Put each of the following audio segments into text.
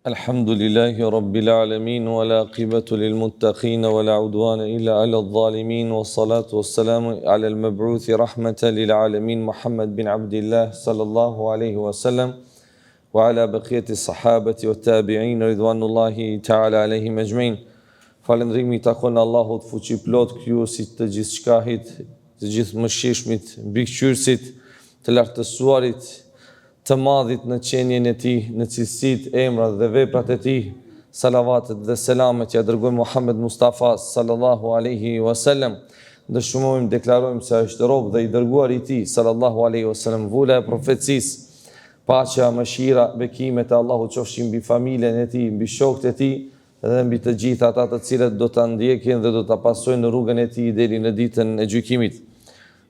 Alhamdulillahi Rabbil Alamin, wa la aqibatu lil muttaqin, wa la udwana illa ala dhalimin, wa salatu wa salamu ala al-mab'uthi rahmatan lil alamin, Muhammad bin Abdillah, sallallahu alaihi wa sallam, wa ala baqiyati sahabati wa tabi'in, ridwanullahi ta'ala alaihim ajma'in. Falëndrimi takon Allahut fuqi plot, krijuesit të gjithë shkahit, të gjithë mëshirshmit, mbikëqyrësit, të lartësuarit, të madhit në qenjen e tij, në cilësitë, emrat dhe veprat e tij. Salavatet dhe selamet ja dërgojmë Muhammed Mustafa sallallahu alaihi wasallam. Dëshmojmë, deklarojmë se është rob dhe i dërguar i tij sallallahu alaihi wasallam, vula e profecisë. Paqja, mëshira, bekimet e Allahut qofshin mbi familjen e tij, mbi shokët e tij dhe mbi të gjithë ata të cilët do ta ndjekin dhe do ta pasojnë në rrugën e tij deri në ditën e gjykimit.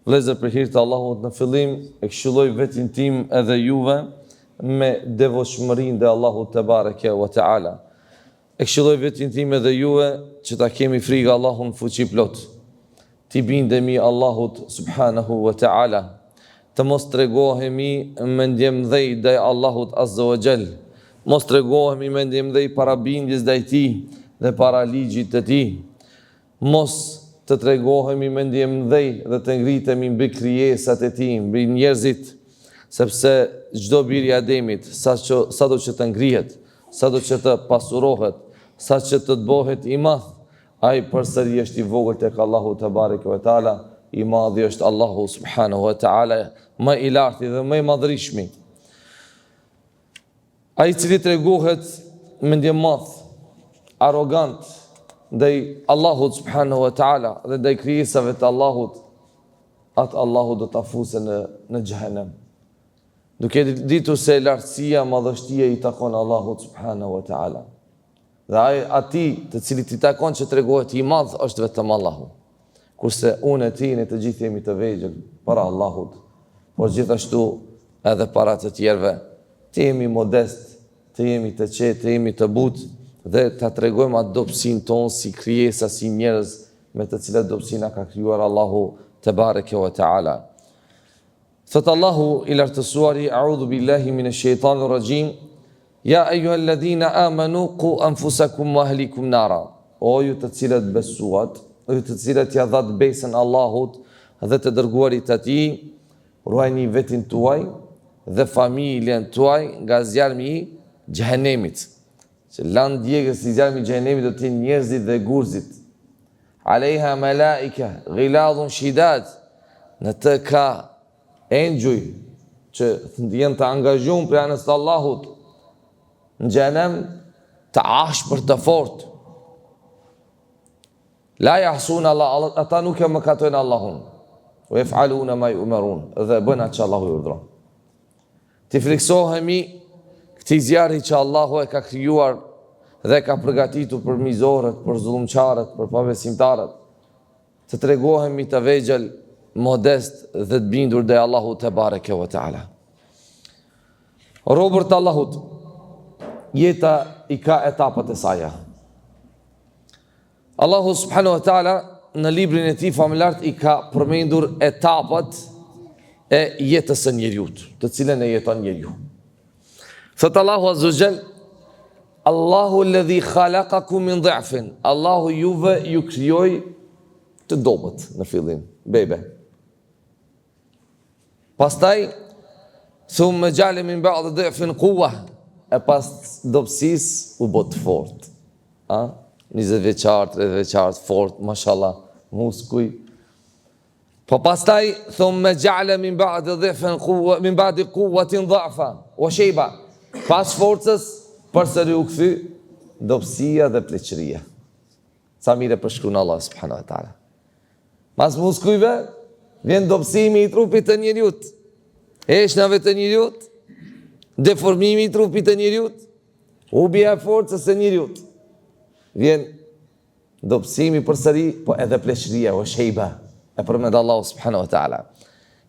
Vëllezër, për hir të Allahut, në fillim e këshilloj vetin tim edhe juve me devotshmërinë dhe Allahut te bareke ve teala. E këshilloj vetin tim edhe juve që ta kemi frikë Allahun fuqi plot. Ti bindemi Allahut subhanahu wa taala. Të mos tregohemi me ndjemdhej ndaj Allahut azza wa jall. Mos tregohemi me ndjemdhej para bindjes ndaj tij dhe para ligjit të tij. Mos të tregohemi me ndjemdhej dhe të ngritemi mbi krijesat e tij, mbi njerëzit, sepse çdo bir i Ademit, sado që të ngrihet, sado që të pasurohet, sa që të bëhet i madh, ai përsëri është i vogël tek Allahu te bareke ve taala. I madhi është Allahu subhanahu wa taala, më i larti dhe më i madhërishmi. Ai i cili tregohet me ndjemadh, arrogant ndaj Allahut subhanahu wa taala dhe ndaj krijesave të Allahut, atë Allahu do ta fusë në xhehenem. Duke ditur se lartësia, madhështia i takon Allahut subhanahu wa taala. Dhe ai atij të cilit i takon që tregohet i madh është vetëm Allahu. Kurse unë e ti ne të gjithë jemi të vegjël para Allahut, por gjithashtu edhe para të tjerëve. Të jemi modest, të jemi të qetë, të jemi të butë, dhe ta tregojmë atë dobësinë tonë si krijesa, si njerëz me të cilat dobësi na ka krijuar Allahu te bareke ve taala. Thot Allahu i lartësuari, a'udhu billahi minash shaitanir rajim, ya ayyuhalladhina amanu qu anfusakum wa ahlikum nara. O ju të cilët besuat, o ju të cilët ja dhat besën Allahut dhe të dërguarit të tij, ruajini vetin tuaj dhe familjen tuaj nga zjarmi i xhehenemit. Që lanë djegës i zjarmi xhehenemit do të jenë njerëzit dhe gurzit. Alejha malaika, ghiladhun shidad, në të ka engjuj që jenë të angazhum për anës të Allahut, në xhehenem të ashpër të fort. La jahsun Allah, ata nuk e mëkatojnë Allahun, u yef'aluna ma yu'marun, dhe bëna që Allahu i urdhron. Të friksohemi këtij zjarri që Allahu e ka krijuar dhe ka përgatitur për mizorët, për zullumçarët, për pabesimtarët, të tregohemi të vegjël, modest dhe të bindur ndaj Allahut te bareke ve taala. Robërt Allahut, jeta i ka etapat e saj. Allahu subhanahu wa taala në librin e tij famulart i ka përmendur etapat e jetës së njerëzit, të cilën e jeton njeriu. Thot Allahu azza wa jall, Allahu alladhi khalaqakum min dha'fin. Allahu juve ju krijoi të dobët në fillim, bebe. Pastaj thumma ja'ala min ba'd dha'fin quwwa. E pas dobësisë u bë të fortë. 20 vjeçar, 30 vjeçar, fort, mashallah, muskuj. Po pastaj thumma ja'ala min ba'd dha'fin quwwa, min ba'd quwwatin dha'fa wa shayba. Pas forcës, përsëri u kthy dobësia dhe pleqëria. Sa mire përshkruan Allah subhanahu wa taala. Mas muskujve vjen dobësimi i trupit të njeriut, heshnave të njeriut, deformimi i trupit të njeriut, humbja e forcës së njeriut. Vjen dobësimi përsëri, po edhe pleqëria, o shejba, e përmend Allahu subhanahu wa taala.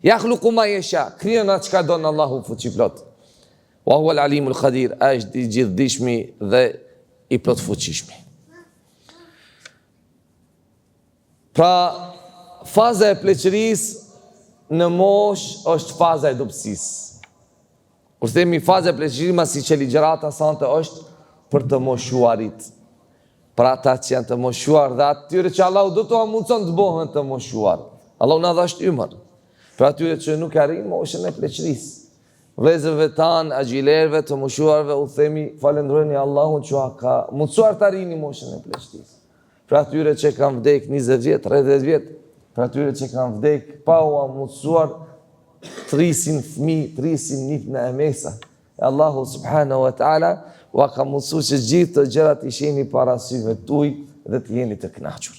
Yakhluqu ma yasha, krijon atë çka don Allahu fuqi plot. Wa huwa al-alimul qadir, është i gjithdijshmi dhe i plot fuqishmi. Pra, faza e pleqërisë në mosh është faza e dobësisë. Kur themi faza e pleqërisë, si që ligjërata sante është për të moshuarit, për ata që janë të moshuar dhe atyre që Allahu do t'u mundson të bëhen të moshuar. Allahu na dha shtymër. Për atyre që nuk arrin moshën e pleqërisë. Vëllezërve tanë, agjilerëve të moshuarve, u themi falenderojeni Allahun që ka mundsuar të arrini moshën e pleqërisë. Për atyre që kanë vdek 20 vjet, 30 vjet, për atyre që kanë vdek pa u mundsuar trisin fëmijë, trisin nipna e mesa. Allahu subhanahu wa taala u ka mundsuar që gjithë të gjërat i shihni para syve tuaj dhe të jeni të kënaqur.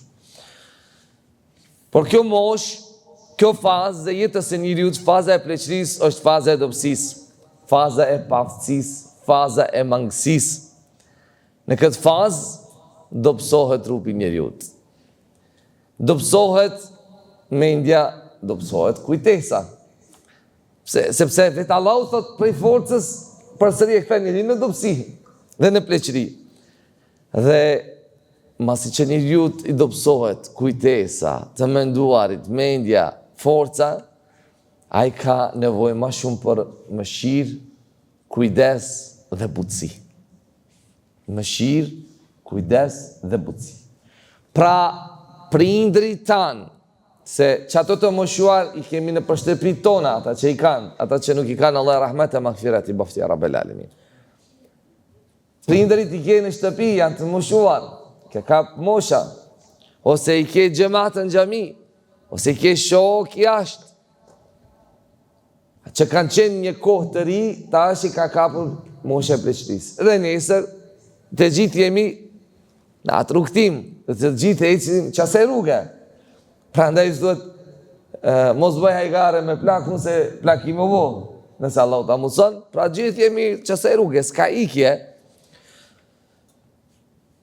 Por kjo moshë, kjo fazë e jetës e njeriut, faza e pleqërisë është faza e dobësisë, faza e paaftësisë, faza e mangësisë. Në këtë fazë dobësohet trupi njeriut. Dobësohet mendja, dobësohet kujtesa. Sepse vetë Allahu thot prej forcës përsëri e kthen njeriu në dobësi dhe në pleqëri. Dhe masi që njeriut i dobësohet kujtesa, të menduarit, mendja, forca, ai ka nevojë më shumë për mëshirë, kujdes dhe butësi. Mëshirë, kujdes dhe butësi. Pra, prindrit tanë, se që ato të moshuar i kemi në përshteprit tona, ata që i kanë, ata që nuk i kanë, Allah rahmet e maghfirat i bafti Rabbel Alamin. Prindrit i ke në shtëpi, janë të moshuar, ke kap mosha, ose i ke xhamatën xhami, ose i ke shok jashtë, që kanë qenë një kohë të ri, tash i ka kapur mosha e pleqërisë. Dhe nesër, të gjithë jemi në atë rrugtim, të gjithë ecim qasaj rrugë. Prandaj duhet mos bëj hajgare me plakun se plaki më voh. Nëse Allahu ta mundson, pra gjithë jemi qasaj rrugë, s'ka ikje.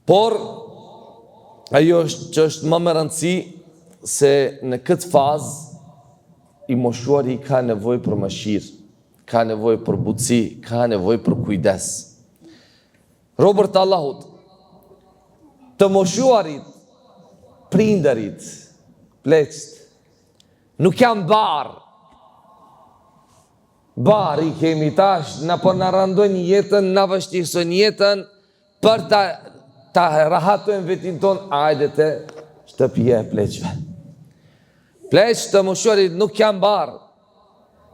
Por ajo që është më me rëndësi se në këtë fazë i moshuari ka nevojë për mëshirë, ka nevojë për butësi, ka nevojë për kujdes. Robert Allahut, të moshuarit, prindërit, pleqët, nuk janë barë. Barë i kemi tash, na po na randojnë jetën, na vështirësojnë jetën, për ta rahatojnë vetin tonë, ajde të shtëpia e pleqëve. Pleqët të moshuarit nuk janë barë,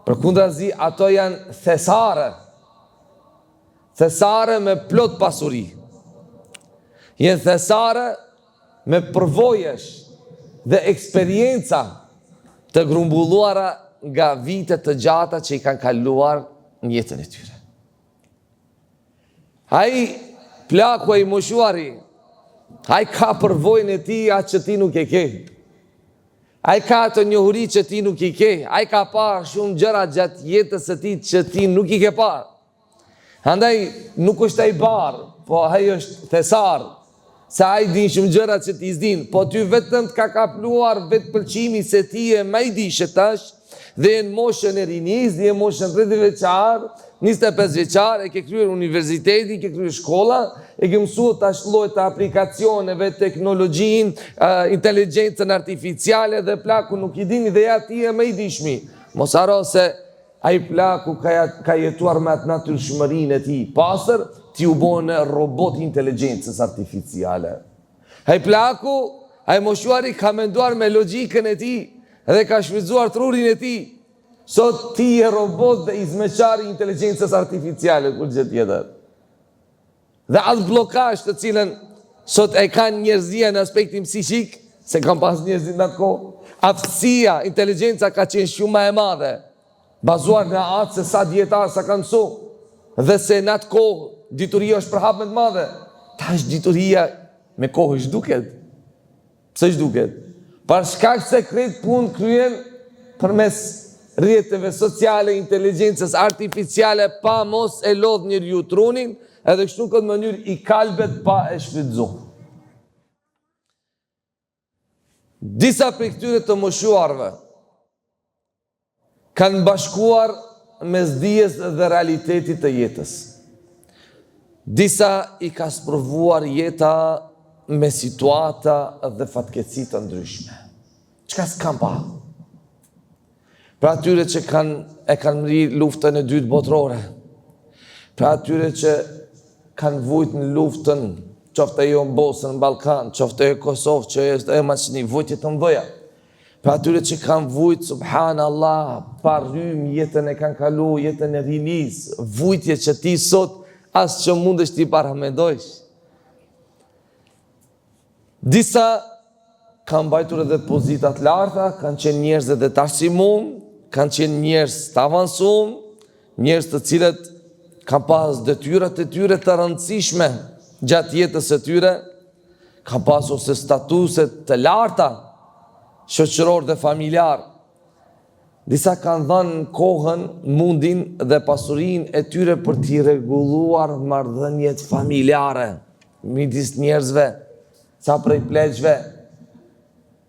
përkundrazi ato janë thesare. Thesare me plot pasuri. Jenë thesare me përvojesh dhe eksperienca të grumbulluara nga vitet të gjata që i kanë kaluar në jetën e tyre. Ai plaku i moshuari, ai ka përvojën e tij atë që ti nuk e ke. Ai ka të njohuri që ti nuk i ke, ai ka parë shumë gjëra gjatë jetës së tij që ti nuk i ke parë. Andaj nuk është ai barë, po ai është thesar, se ai din shumë gjëra që ti s'din, po ty vetëm të ka kapluar vetë pëlqimi se ti e më i dishe tash, dhe në moshën e rinis, dhe në moshën 30 vjeçar, 25 vjeçar, e ke kryer universiteti, ke kryer shkolla, e ke mësuar tash lloj të aplikacioneve, teknologjinë, inteligjencën artificiale dhe plaku nuk i dini dhe ja ti e më i dishmi. Mos haro se ai plaku ka jetuar me atë natyrshmërinë e tij pastër, ti u bën robot inteligjencës artificiale. Ai plaku, ai moshuari ka menduar me logjikën e tij dhe ka shfrytzuar trurin e tij. Sot ti e robot dhe izmeqari inteligjencës artificiale, kur gjë tjetër. Dhe atë blokazh të cilën sot e kanë njerëzia në aspektin psiqik, se kanë pas njerëzit në atë kohë, aftësia, inteligjenca ka qenë shumë më e madhe, bazuar në atë se sa dietar sa kanë mësu, dhe se në atë kohë dituria është për hap më të madhe. Tash dituria me kohë zhduket. Pse zhduket? Për shkak se kretë punë kryen përmes rrjeteve sociale, inteligjencës artificiale, pa mos e lodh njeriu trunin, edhe kështu këtë mënyrë i kalbet pa e shfrytzu. Disa prej këtyre të moshuarve kanë bashkuar mes dijes dhe realitetit të jetës. Disa i ka sprovuar jeta me situata dhe fatkeqësi të ndryshme. Çka s'kan pa? Pra atyre që e kanë mri luftën e dytë botërore. Pra atyre që kanë vujt në luftën, qoftë e jo në Bosnë, në Balkan, qoftë e Kosovë, që është e Maqni, vujtje të mdoja. Për atyre që kanë vujt, subhanallah, parrym jetën e kanë kalu, jetën e rinis, vujtje që ti sot, asë që mundesh ti paramendojsh. Disa kanë bajtur edhe pozitat larta, kanë qenë njerëz edhe të arsimum, kanë qenë njerëz të avansum, njerëz të cilët kanë pas detyrat e tyre të rëndësishme gjatë jetës së tyre, kanë pas ose statuset të larta, shoqëror dhe familjar. Disa kanë dhënë kohën, mundin dhe pasurinë e tyre për t'i rregulluar marrëdhëniet familjare midis njerëzve, sa prej pleqve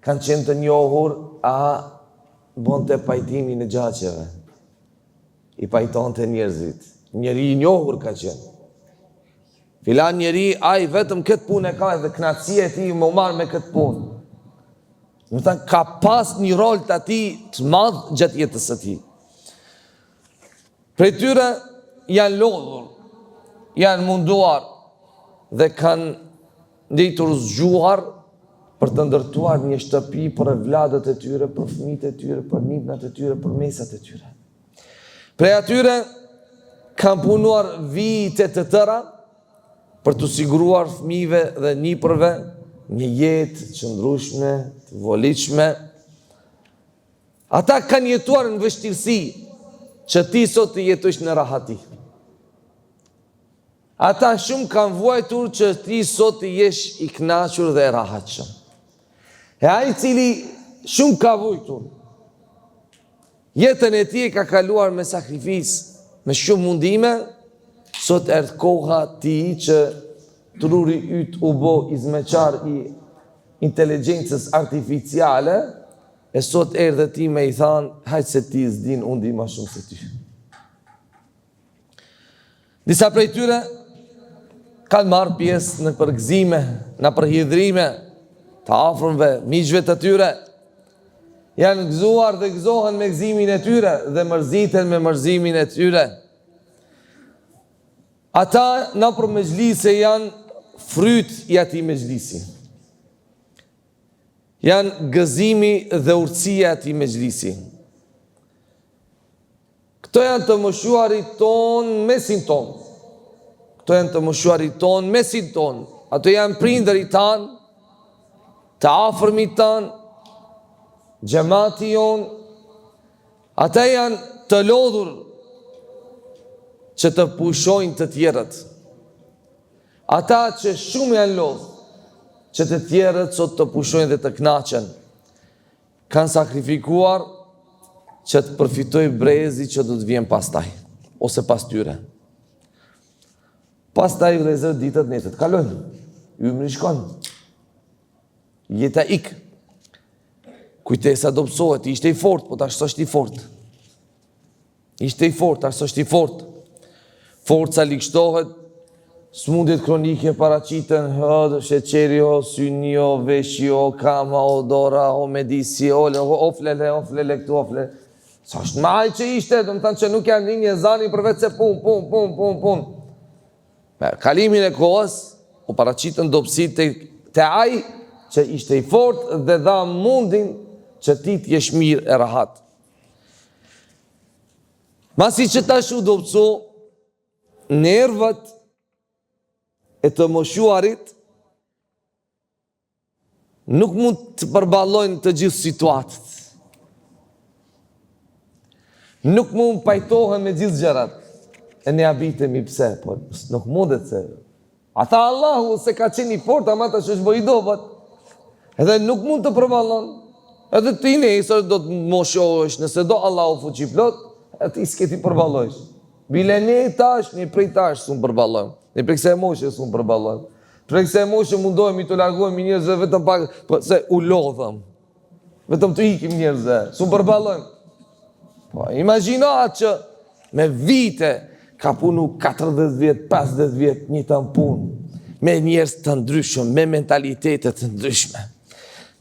kanë qenë të njohur, bonte pajtimin e gjaqeve. I pajton të njerëzit. Njeri i njohur ka qenë. Filan njeri, ai vetëm këtë punë e ka dhe knatësia e tij më marr me këtë punë. Do të thënë ka pas një rol të ati të madh gjatë jetës së tij. Prej tyre janë lodhur, janë munduar dhe kanë nditur zgjuar për të ndërtuar një shtëpi për vladët e tyre, për fëmijët e tyre, për nipnat e tyre, për mesat e tyre. Prej atyre kanë punuar vite të tëra për të siguruar fëmijëve dhe nipërve një jetë qëndrueshme, të volitshme. Ata kanë jetuar në vështirësi që ti sot të jetosh në rahati. Ata shumë kanë vuajtur që ti sot të jesh i kënaqur dhe rahatshëm. E ai cili shumë ka vuajtur, jetën e tij ka kaluar me sakrificë, me shumë mundime, sot erdh koha ti që truri yt u bë izmeqar i inteligjencës artificiale, e sot erdhe ti me i thanë, hajtë se ti s'din, unë di ma shumë se ty. Disa prej tyre kanë marrë pjesë në përgëzime, në përhidhrime të afërmve, miqve të tyre, janë gëzuar dhe gëzohen me gëzimin e tyre dhe mërziten me mërzimin e tyre. Ata në për mezhlise janë fryt i ati mezhlisi. Janë gëzimi dhe urtësia e ati mezhlisi. Këto janë të moshuarit tonë mesin tonë. Këto janë të moshuarit tonë mesin tonë. Ato janë prindërit tanë, të afërmit tanë, xhamati jonë. Ata janë të lodhur që të pushojnë të tjerët. Ata që shumë janë lodhur që të tjerët sot të pushojnë dhe të knaqen, kanë sakrifikuar që të përfitoj brezi që do të vjen pastaj, ose pas tyre. Pastaj vëllezër ditët netët kalojnë, ymri shkon, jeta ik. Kujtesa do pësohet, ishte i fort, po tash s'është i fort. Ishte i fort, tash s'është i fort. Forca likshtohet, smundjet kronike paraqiten, sheqeri, syni, veshi, kama, odora, medisi, oflele këtu, oflele. Sa është maj që ishte, do më thënë që nuk janë një zani për vetë se pun. Me kalimin e kohës, u paraqiten dopsit të aj që ishte i fort dhe dha mundin që ti t'jesh mirë e rahat. Masi që ta shu dopsu, nervat e të moshuarit nuk mund të përballojnë të gjithë situatët. Nuk mund pajtohen me gjithë gjërat. E ne abitemi pse, po nuk mundet se. Ata Allahu se ka qenë i fort, ama ta që shboj i dobat. Edhe nuk mund të përballon. Edhe ti nesër do të moshohesh, nëse do Allahu fuqi plot, e ti s'keti përballojsh. Bile ne tash, një prej tash s'unë përballojmë. Një prej këse moshe s'unë përballojmë. Prej këse moshe mundohemi të largohemi njerëzve vetëm pak, po se u lodhëm. Vetëm të ikim njerëzve, s'unë përballojmë. Po, imagjinohat që me vite ka punu 40 vjet, 50 vjet një të punë, me njerëz të ndryshëm, me mentalitetet të ndryshme,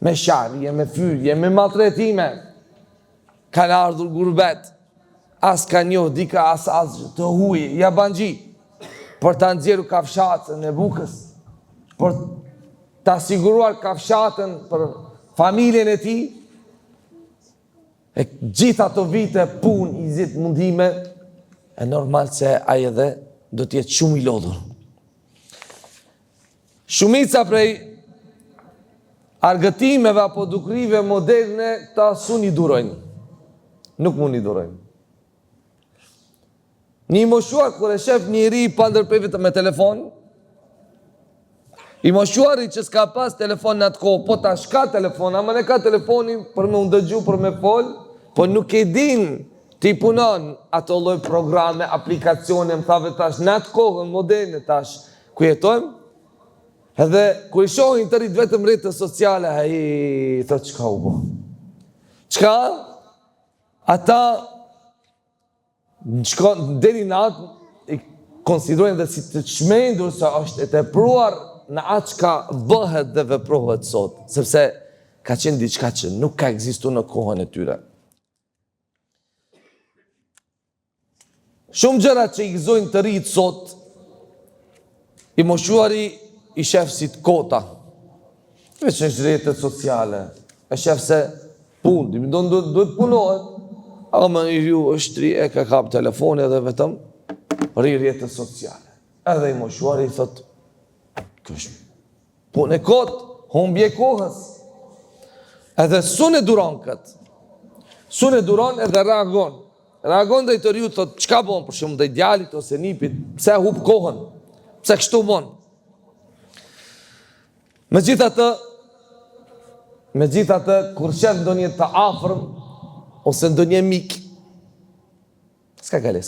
me sharje, me fyrje, me maltretime, kanë ardhur gurbet, as ka njoh dika as të huj, ja banxhi. për ta nxjerrur kafshatën e bukës, për ta siguruar kafshatën për familjen e tij. E gjitha ato vite punë, izit, mundime, e normal se ai edhe do të jetë shumë i lodhur. Shumica prej argëtimeve apo dukrive moderne ta sun i durojnë. Nuk mund i durojnë. Një moshuar kur e shef njëri pa ndërprerje me telefon, i moshuari që s'ka pas telefon në atë kohë, po tash ka telefon, ama ne ka telefonin për me undëgju, për me fol, po nuk e din ti punon ato lloj programe, aplikacione, më thave tash në atë kohën moderne tash ku jetojmë. Edhe kur i shohin të rritë vetëm rrjetet sociale, ai thot çka u bë. Çka? Ata deri në atë i konsiderojnë dhe si të çmendur se është e tepruar në atë çka bëhet dhe veprohet sot, sepse ka qenë diçka që nuk ka ekzistuar në kohën e tyre. Shumë gjëra që i gëzojnë të rritë sot, i moshuari i shef si të kota, veç në rrjetet sociale, e shef se punë, duhet punohet, ama i ju është tri, e ka kap telefoni edhe vetëm rrjetet sociale. Edhe i moshuari i thot, kësh punë e kot, humbje kohës. Edhe sun e duron këtë, sun e duron edhe reagon. Reagon dhe i të rju, thot, qka bon, për shumë dhe i djalit ose nipit, pse hub kohën, pse kështu bon. Me gjitha të, kur shef ndonjë të afrëm, ose ndonjë mik, s'ka gale.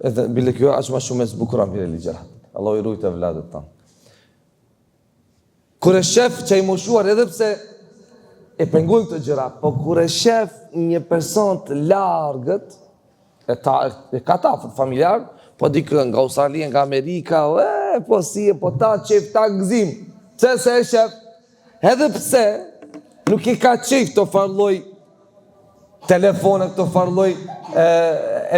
Edhe bile kjo është ma shumë e zbukuran vire ligjera. Allah i rujtë e vladet ta. Kur e shef që i moshuar, edhe pse e pengujnë këtë gjëra, po kur e shef një person të largët, e ka ta familjar, po dikë nga Australia, nga Amerika, po si e po ta qef ta gëzim. Pse se e shef, edhe pse nuk i ka qef të farloj telefonet, të farloj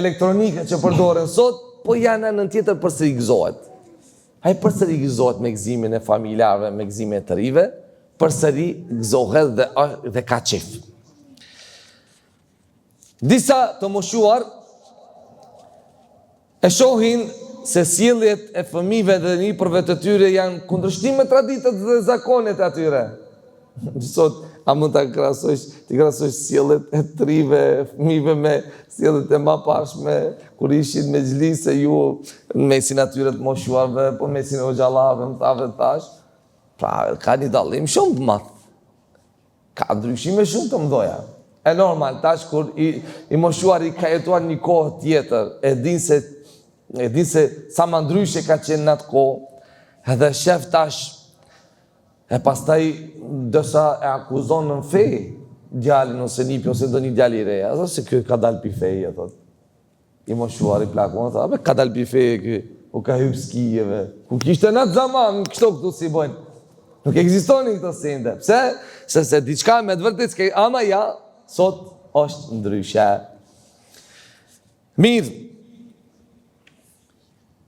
elektronike që përdoren sot, po janë në tjetër përsëri gëzohet. Ai përsëri gëzohet me gëzimin e familjarëve, me gëzimin e të rive, përsëri gëzohet dhe ka qef. Disa të moshuar e shohin se sjelljet e fëmijëve dhe nipërve të tyre janë kundërshtim me traditat dhe zakonet e atyre. Sot, a mund të krasojsh sjelljet e të rive, fëmijëve me sjelljet e ma pashme, kur ishin me xhlise ju në mesin atyre të moshuarve, po mesin e xhallarëve, më thave tash. Pra, ka një dallim shumë të madh. Ka ndryshime shumë të mëdha. E normal, tash kur i moshuari ka jetuar një kohë tjetër, e din se sa më ndryshe ka qenë në atë kohë, edhe shef tash, e pastaj dësa e akuzon në fe, djalin ose nipi ose do një djali i reja, edhe se kjo ka dalë pi feje, thot. I moshuari plakon, thot, ka dalë pi feje kjo, u ka hyp skijeve, ku kishte në atë zaman, kështo këtu si bojnë. Nuk ekzistonin këto sende. Pse? Se diçka me të vërtet s'ke, ama ja, sot është ndryshe. Mirë.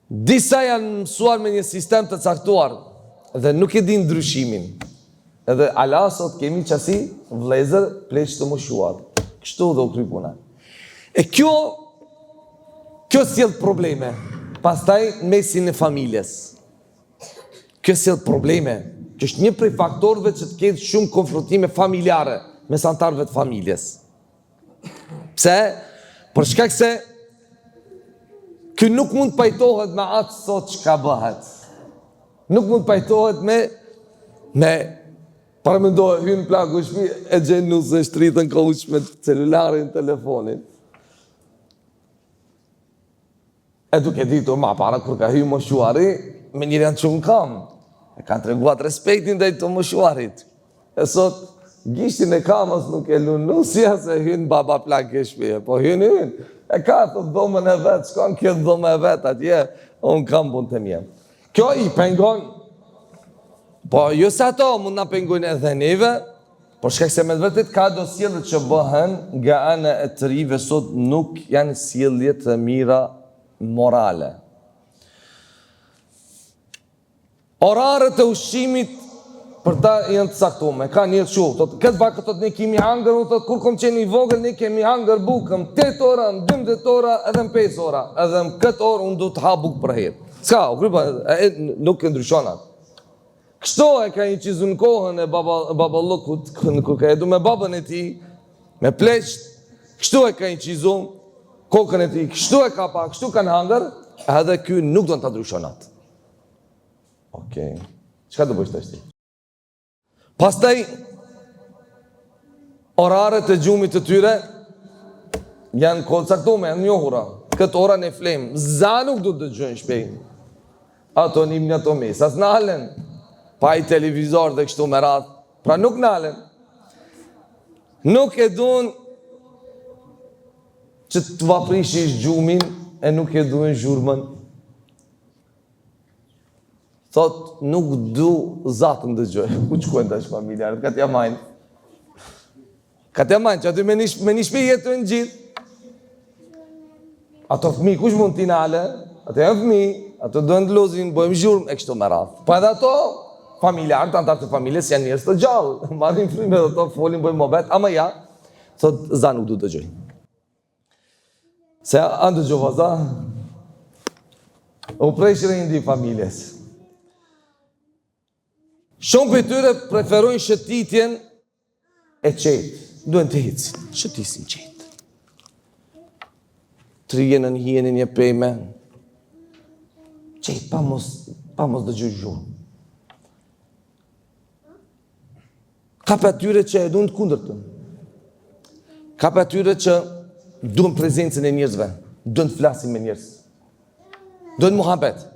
Disa janë mësuar me një sistem të caktuar dhe nuk e din ndryshimin. Edhe ala sot kemi qasi vlezër pleq të moshuar. Kështu dhe u kry puna. E kjo sjell probleme. Pastaj mesin e familjes. Kjo sjell probleme. Që është një prej faktorëve që të ketë shumë konfrontime familjare mes antarëve të familjes. Pse? Për shkak se ky nuk mund të pajtohet me atë sot çka bëhet. Nuk mund të pajtohet me para mendoj hyn plaku shtëpi e gjen nuse shtritën kauç me celularin, telefonin. E duke ditur ma para kur ka hyrë moshuari, me njëri janë çun kam. E kanë treguar respektin ndaj të moshuarit. E sot gishtin e kamës nuk e lun nusja se hyn baba plak e shtëpi, po hyn. E ka të dhomën e vet, shkon kjo dhomë e vet atje, un kam punë të mia. Kjo i pengon. Po jo sa ato mund na pengojnë edhe neve, por shkak se me vërtet ka do sjellje që bëhen nga ana e të rive sot nuk janë sjellje të mira morale. Orarët e ushqimit për ta janë të saktume, ka një të shumë, këtë vakë të ne kemi hangër, kur kom qenë i vogël, ne kemi hangër bukëm 8 ora, në 12 ora, edhe në 5 ora, edhe në këtë orë unë du të ha bukë për herë. Ska, nuk e ndryshonat. Kështu e ka një qizu në kohën e baballukut, kur ka edu me babën e ti, me pleqt, kështu e ka një qizu, kokën e ti, kështu e ka pa, kështu kanë hangër, edhe kjo nuk do në të ndryshonat. Okej, qëka të bëjsh të shti? Pastaj, orarët e gjumit të tyre janë kodë saktume, janë njohura. Këtë ora në flemë, za nuk du të gjënë shpejnë. Ato njëm një ato mesë, asë nalen, pa i televizor dhe kështu me ratë, pra nuk nalen. Nuk e dun që të vaprishish gjumin e nuk e duen zhurmën. Thot, nuk du zatën dë gjoj. Ku që kuenda është familjarët? Ka t'ja majnë. Ka t'ja majnë, që aty me një shpi jetë në gjithë. Ato fëmi, kush mund t'i nale? Ato janë fëmi, ato dojnë të lozin, bojmë zhurmë, e kështu me rath. Pa edhe ato, familjarët, antarë të familjes, janë njërës të gjallë. Marim frime dhe ato, folin, bojmë mobet, ama ja, thot, za nuk du të gjoj. Se anë të gjova, za, u prejshire indi familjes. Shumë për tyre preferojnë shëtitjen e qetë. Duhen të hecin, shëtisin qetë. Trijenën, hijenin, një pejme. Qetë, pa mos dë gjurë. Ka për tyre që e duhen të kundërtën. Ka për tyre që duhen prezencën e njerëzve. Duhen të flasin me njerëz. Duhen muhabet.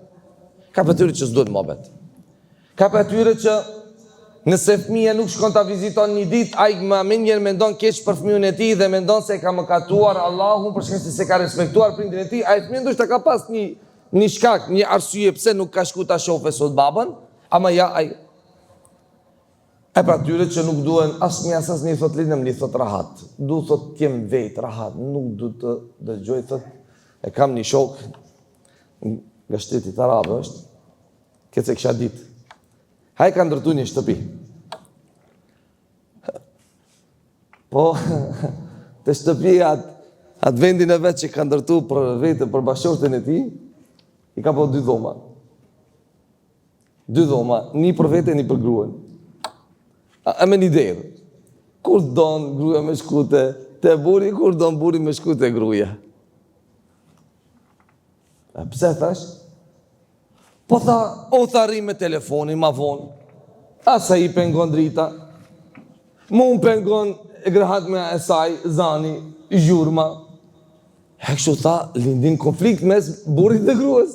Ka për tyre që s'duhen muhabet. Ka për atyre që nëse fëmija nuk shkon të viziton një dit, a i më menjer mendon keq për fëmijën e ti dhe mendon se ka mëkatuar Allahun për shkak se ka respektuar prindin e ti, a i fëmijën ndoshta ka pas një shkak, një arsye pse nuk ka shku ta shofe sot babën, ama ja ai. E për atyre që nuk duen asë një thot lidhëm, një thot rahat. Du thot t'jem vetë rahat, nuk du të dëgjoj thot. E kam një shok nga shtetit arabe është, këtë se kësha ditë. Haj ka ndërtu një shtëpi. Po, të shtëpi atë vendin e vetë që ka ndërtu për vete, për bashkëshorten e ti, i ka po 2 dhoma. 2 dhoma, një për vete, një për gruën. A me një derë. Kur donë gruja me shkute te buri, kur donë buri me shkute gruja. A pse thash? Po tha, o thari me telefonin ma vonë, asa i pengon drita, mu më pengon e grehat me esaj, zani, zhurma. E kështu tha, lindin konflikt mes burit dhe gruës.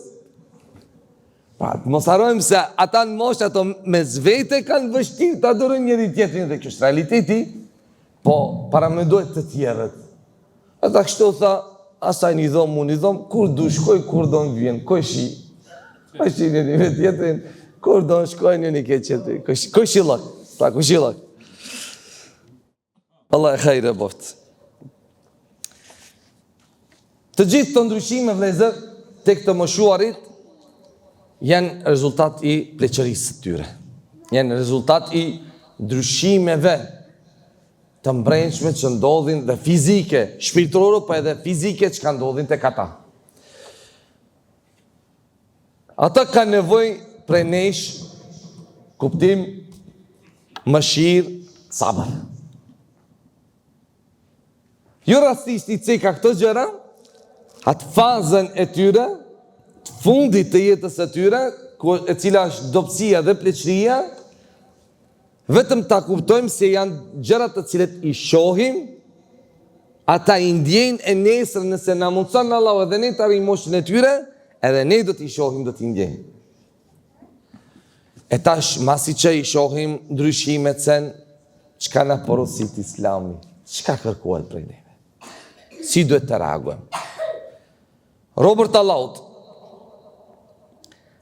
Pra, mos harojmë se ata në mosh, ato mes vete kanë vështirë, ta dërën njëri tjetrin dhe kështë realiteti, po, para me dojtë të tjerët. Ata kështu tha, asaj një dhomë, mu një dhomë, kur du shkoj, kur do në vjen, koj shi. Koj shi një një tjetrin, kur do në shkoj një ke qëtëri, koj shilak, pra koj shilak. Allah e khajre boft. Të gjithë të ndryshime vlezër, tek të moshuarit, janë rezultat i pleqërisë të tyre. Janë rezultat i ndryshimeve të mbrenshme që ndodhin dhe fizike, shpirtërore, pa edhe fizike që ka ndodhin të kata. Ata ka nevoj prej nesh, kuptim, mëshirë, sabër. Jo rastisht i ceka këto gjëra, atë fazën e tyre, të fundit të jetës e tyre, e cila është dobësia dhe pleqëria, vetëm ta kuptojmë se janë gjërat të cilet i shohim, ata i ndjejnë e nesër nëse na mundson Allahu edhe ne të arrijmë moshën e tyre, edhe ne do t'i shohim, do t'i ndjejmë. E tash, masi që i shohim ndryshimet sen, çka na porosit Islami, çka kërkohet prej neve, si duhet të reagojmë. Robert Allahut,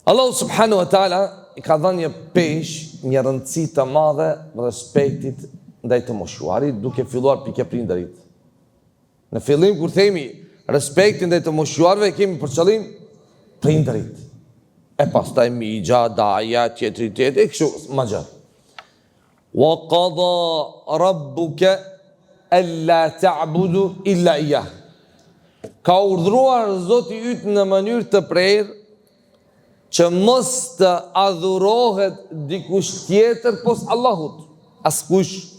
Allahu subhanahu wa taala i ka dhënë një pesh, një rëndësi të madhe respektit ndaj të moshuarit, duke filluar pikë prindërit. Në fillim kur themi respektin dhe të moshuarve kemi për qëllim prindërit. E pastaj migja, daja, tjetri, kështu më gjatë. Wa qada rabbuka alla ta'budu illa iyyah. Ka urdhëruar Zoti yt në mënyrë të prerë që mos të adhurohet dikush tjetër pos Allahut, askush.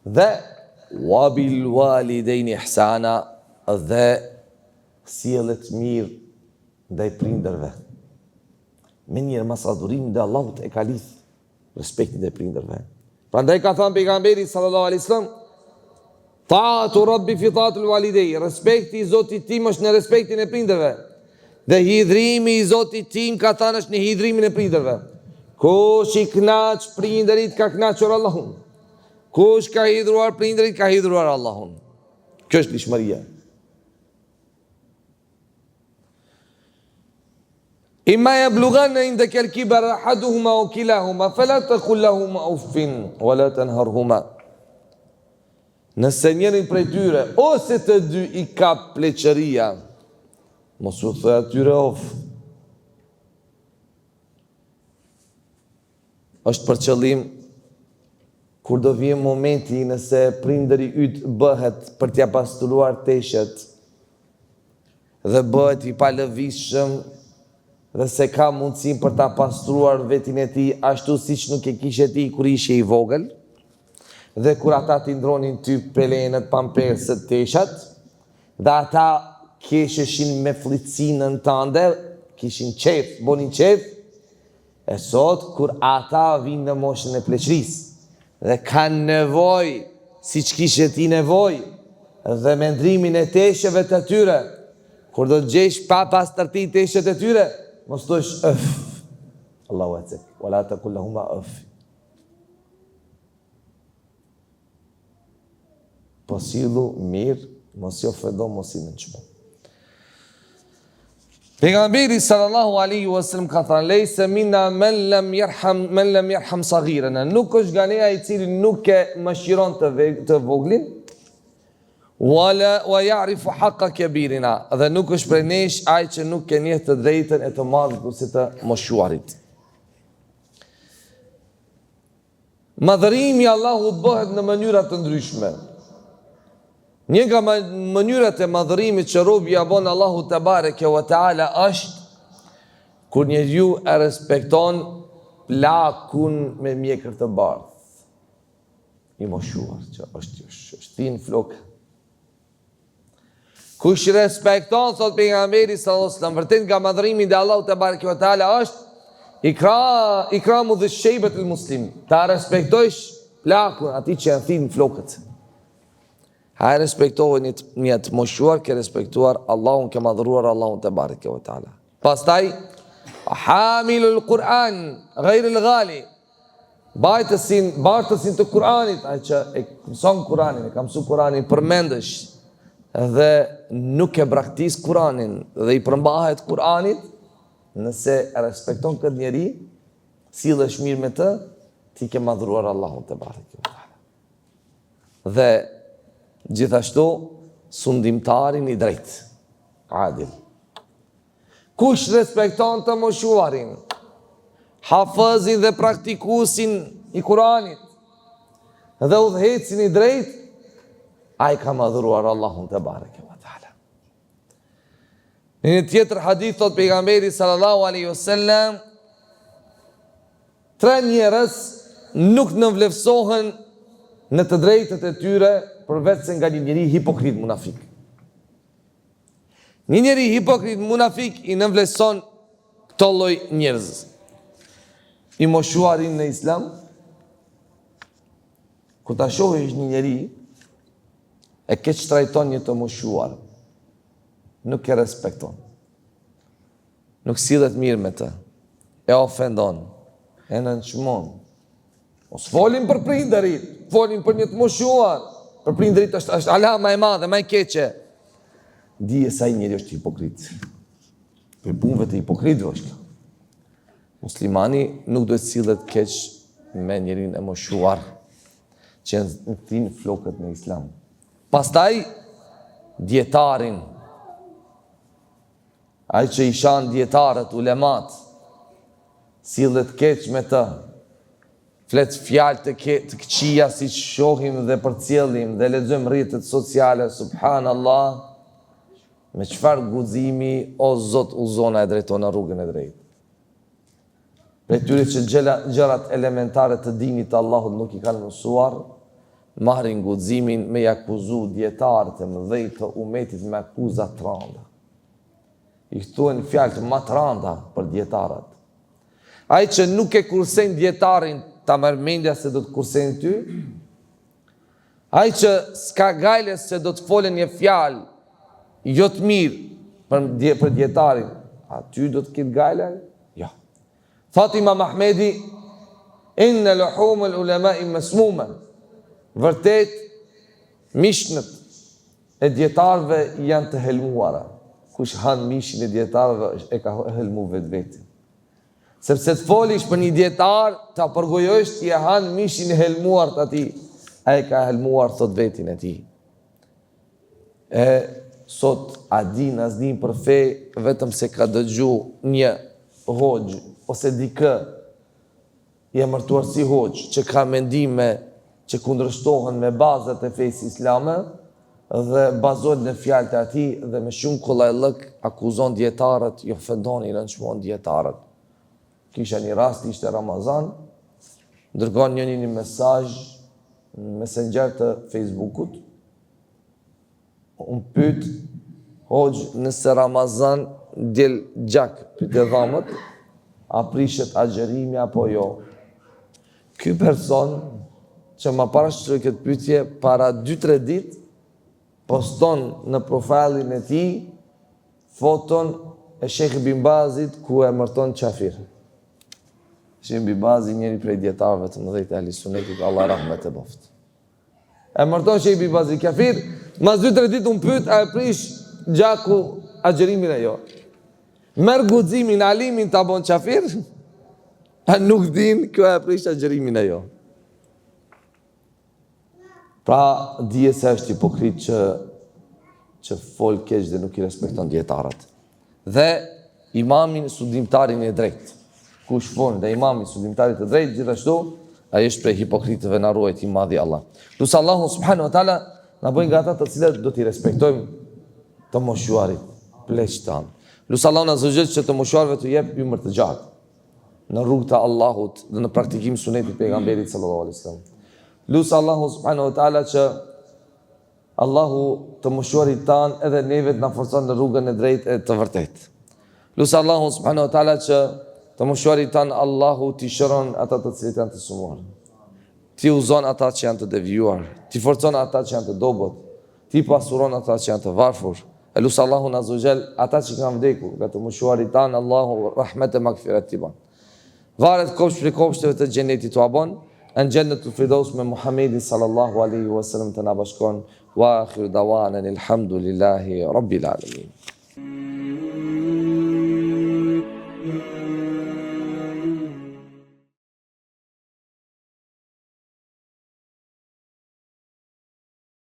Dhe wa bil walidaini ihsana, dhe sjellët mirë ndaj prindërve. Me njërë mas adhurim dhe Allahut e ka lidh respektin dhe prindërve. Prandaj ka thënë pejgamberi sallallahu alaihi wasallam, ta'atu rabbi fi ta'atul walidej, respekti i Zotit tim është në respektin e prindërve. Dhe hidhrimi i Zotit tim ka thënë është në hidhrimin e prindërve. Kush i knaq prindërit ka knaqur Allahun. Kush ka hidhruar prindërit ka hidhruar Allahun. Kjo është lishmëria. Imma yablughanna indaka al-kibar ahaduhuma aw kilahuma fala taqul lahumā uffin wa la tanharhuma. Nëse njërin prej tyre ose të dy i ka pleqëria, mos u thuaj atyre of. Është për qëllim kur do vjen momenti nëse prindëri yt bëhet për t'ia pastruar teshet dhe bëhet i palëvizshëm dhe se ka mundësi për ta pastruar vetin e tij ashtu siç nuk e kishe ti kur ishe i vogël, dhe kur ata t'i ndronin ty pelenët, pampersët, teshat, dhe ata kesheshin me fllitësinën tënde, kishin qef, bonin qef, e sot kur ata vinë në moshën e pleqërisë dhe kanë nevojë siç kishe ti nevojë, dhe me ndrimin e teshëve të tyre, kur do të gjesh pa pastërti teshet e tyre, mos thosh öf. Allahu akbar. Wala taqul lahumā öf. Po sillu mirë, mos i ofendo, mos i nënçmo. Pejgamberi sallallahu alaihi wasallam ka thënë: "Laysa minna man lam yarham saghirana." Nuk është nga neja i cili nuk e mëshiron të voglin, wa ya'rifu haqqa kabirina, dhe nuk është prej nesh ai që nuk e njeh të drejtën e të madhit ose të moshuarit. Madhërimi Allahut bëhet në mënyra të ndryshme. Një nga mënyrat e madhërimit që robi ja bën Allahu te bareke ve teala është kur njeriu e respekton plakun me mjekër të bardhë. I moshuar që është tin flok. Kush respekton, thot pejgamberi sallallahu alaihi wasallam, vërtet nga madhërimi i Allahut te bareke ve teala është ikramu dhe shejbet il muslim. Ta respektojsh plakun atij që janë thin flokët. Ha respektohen një të moshuar, ke respektuar Allahun, ke madhruar Allahun te bareke ve teala. Pastaj hamilul Kur'an ghayril ghali, bartësin të Kur'anit, ai që e mëson Kur'anin, e ka mësuar Kur'anin përmendesh dhe nuk e braktis Kur'anin dhe i përmbahet Kur'anit, nëse e respekton këtë njeri, sillesh mirë me të, ti ke madhruar Allahun te bareke ve teala. Dhe gjithashtu sundimtarin i drejt, adil. Kush respekton të moshuarin, hafëzin dhe praktikusin i Kuranit dhe udhëhecin i drejt, ai ka madhruar Allahun te bareke ve teala. Në një tjetër hadith thot pejgamberi sallallahu alaihi wasallam, 3 njerëz nuk nënvlerësohen në të drejtët e tyre përveç se nga një njeri hipokrit munafik. Një njeri hipokrit munafik i nënvlerëson këto lloj njerëz. I moshuarin në Islam, kur ta shohësh një njeri e keq trajton një të moshuar, nuk e respekton, nuk sillet mirë me të, e ofendon, e nënçmon. Mos folim për prindërit, folim për një të moshuar. Për prindërit është alama e madhe, më e keqe. Dije sa ai njeri është hipokrit. Për punëve të hipokritëve është. Muslimani nuk duhet sillet keq me njerin e moshuar që në thin flokët në Islam. Pastaj djetarin, ai që i shan djetarët, ulemat, sillet keq me të, flet fjalë të këqija si që shohim dhe përcjellim dhe lexojmë rrjetet sociale, subhanallah, me çfarë guximi o Zot uzona e drejton në rrugën e drejtë. Për tyre që gjërat elementare të dinit të Allahut nuk i kanë mësuar, marrin guximin me akuzu dietarët e mëdhej të umetit me akuza të rënda. I thuhen fjalë më të rënda për dietarët. Ai që nuk e kursen dietarin ta merr mendja se do të kursen ty, ai që s'ka gajle se do të folën një fjalë jo të mirë për dietarin, aty do të ketë gajle? Jo. Thot Imam Ahmedi, inna luhum al-ulama'i masmuma. Vërtet, mishnët e dietarëve janë të helmuara. Kush han mishin e dietarëve e ka helmu vetveten. Sepse të folish për një dietar, ta përgojosh ti e han mishin e helmuar të atij, ai ka helmuar thot vetin e tij. E sot a din as din për fe vetëm se ka dëgju një hoxh ose dikë i emërtuar si hoxh që ka mendime që kundërshtohen me bazat e fesë islame dhe bazohet në fjalët e atij dhe me shumë kollajllëk akuzon dietarët, i ofendon, i rënçmon dietarët. Kisha një rast, ishte Ramazan, dërgon një mesazh në Messenger të Facebookut. Unë pyet, hoxh, nëse Ramazan del gjak pyet e dhamët, a prishet agjerimi apo jo? Ky person që më parashtroi këtë pyetje para 2-3 ditë poston në profilin e tij foton e Sheikh Ibn Bazit ku e emërton qafir. Sheikh Ibn Bazi njëri prej dietarëve të mëdhenj të Ahli Sunnetit, Allah rahmet e boft. Emërton Sheikh Ibn Bazi kafir, mas 2-3 ditë unë pyet a e prish gjaku agjerimin e jo. Merr guximin alimin ta bon qafir, a nuk din kjo e prish agjerimin e jo. Pra, dije se është hipokrit që fol keq dhe nuk i respekton dietarët. Dhe imamin studimtarin e drejt. Kush fol dhe imamin studimtarit e drejt, gjithashtu, ai është prej hipokritëve, na ruajt i madhi Allah. Lusë Allahu subhanahu wa taala na bëjnë nga ata të cilët do t'i respektojmë të moshuarit, pleq tanë. Lusë Allahu na zgjidh që të moshuarve të jep ymër të gjatë në rrugë të Allahut dhe në praktikim sunetit pejgamberit sallallahu alaihi wasallam. Lusë Allahu subhanahu wa taala që Allahu të moshuarit tanë edhe neve të na forcon në rrugën e drejtë e të vërtetë. Lusë Allahu subhanahu wa taala që të moshuarit tanë Allahu t'i shëron ata të cilët janë të sumuar. Ti uzon ata që janë të devijuar, ti forcon ata që janë të dobët, ti pasuron ata që janë të varfër. E lusë Allahu azza wa jall ata që kanë vdekur nga të moshuarit tanë, Allahu rahmet e magfiret t'i ban. Varet kopsh për kopshteve të xhenetit t'u abon, në xhennetul firdaus me Muhammedin sallallahu alaihi wasallam të na bashkon. Wa akhiru dawana alhamdulillahi rabbil alamin.